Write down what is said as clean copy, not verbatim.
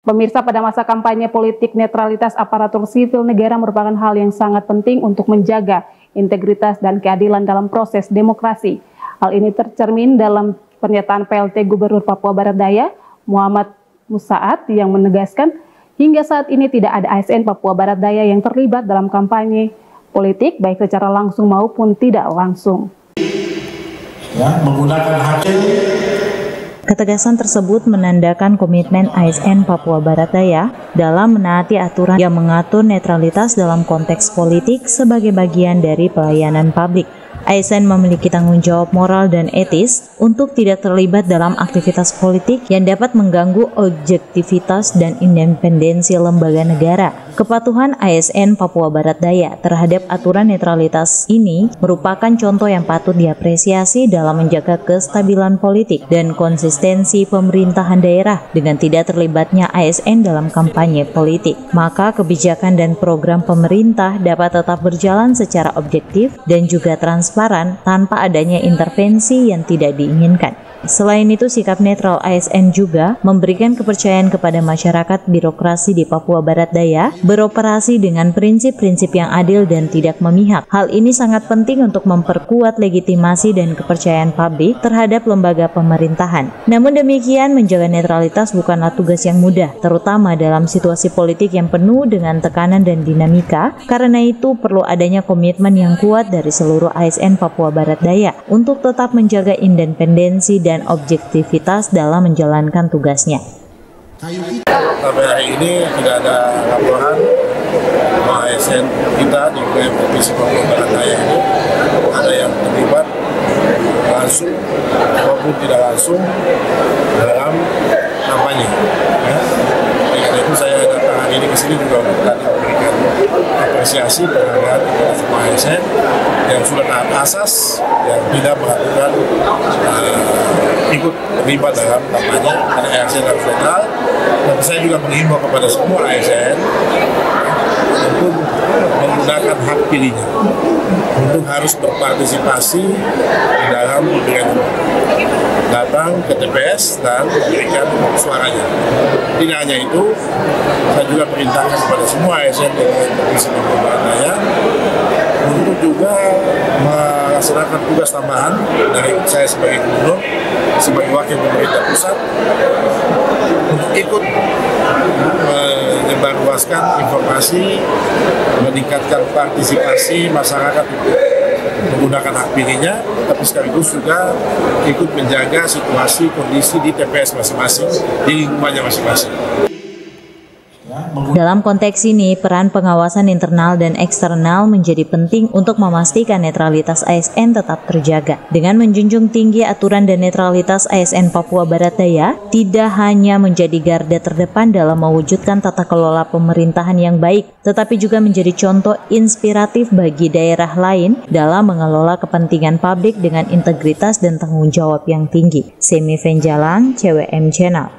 Pemirsa, pada masa kampanye politik, netralitas aparatur sipil negara merupakan hal yang sangat penting untuk menjaga integritas dan keadilan dalam proses demokrasi. Hal ini tercermin dalam pernyataan PLT Gubernur Papua Barat Daya, Muhammad Musaat, yang menegaskan hingga saat ini tidak ada ASN Papua Barat Daya yang terlibat dalam kampanye politik, baik secara langsung maupun tidak langsung. Ya, menggunakan hasil. Ketegasan tersebut menandakan komitmen ASN Papua Barat Daya dalam menaati aturan yang mengatur netralitas dalam konteks politik sebagai bagian dari pelayanan publik. ASN memiliki tanggung jawab moral dan etis untuk tidak terlibat dalam aktivitas politik yang dapat mengganggu objektivitas dan independensi lembaga negara. Kepatuhan ASN Papua Barat Daya terhadap aturan netralitas ini merupakan contoh yang patut diapresiasi dalam menjaga kestabilan politik dan konsistensi pemerintahan daerah dengan tidak terlibatnya ASN dalam kampanye politik. Maka kebijakan dan program pemerintah dapat tetap berjalan secara objektif dan juga transparan tanpa adanya intervensi yang tidak diinginkan. Selain itu, sikap netral ASN juga memberikan kepercayaan kepada masyarakat birokrasi di Papua Barat Daya beroperasi dengan prinsip-prinsip yang adil dan tidak memihak. Hal ini sangat penting untuk memperkuat legitimasi dan kepercayaan publik terhadap lembaga pemerintahan. Namun demikian, menjaga netralitas bukanlah tugas yang mudah, terutama dalam situasi politik yang penuh dengan tekanan dan dinamika. Karena itu, perlu adanya komitmen yang kuat dari seluruh ASN Papua Barat Daya untuk tetap menjaga independensi dan objektivitas dalam menjalankan tugasnya. Sampai hari ini tidak ada laporan bahwa ASN kita di Provinsi Papua Barat Daya ini ada yang terlibat langsung maupun tidak langsung dalam kampanye. Ya. Karena itu saya datang hari ini ke sini juga untuk tadi memberikan apresiasi penghargaan kepada semua ASN yang sudah taat asas yang tidak melakukan ikut terlibat dalam kampanye karena ASN harus netral. Dan saya juga menghimbau kepada semua ASN untuk menggunakan hak pilihnya, untuk harus berpartisipasi di dalam pemilihan datang ke TPS dan memberikan suaranya. Tidak hanya itu, saya juga perintahkan kepada semua ASN di Provinsi Papua Barat Daya untuk juga melaksanakan tugas tambahan dari saya sebagai gubernur, sebagai wakil pemerintah pusat, untuk ikut menyebarluaskan informasi, meningkatkan partisipasi masyarakat menggunakan hak pilihnya, tapi sekaligus juga ikut menjaga situasi kondisi di TPS masing-masing, di lingkungannya masing-masing. Dalam konteks ini, peran pengawasan internal dan eksternal menjadi penting untuk memastikan netralitas ASN tetap terjaga. Dengan menjunjung tinggi aturan dan netralitas, ASN Papua Barat Daya tidak hanya menjadi garda terdepan dalam mewujudkan tata kelola pemerintahan yang baik, tetapi juga menjadi contoh inspiratif bagi daerah lain dalam mengelola kepentingan publik dengan integritas dan tanggung jawab yang tinggi. Semi Venjalan, CWM Channel.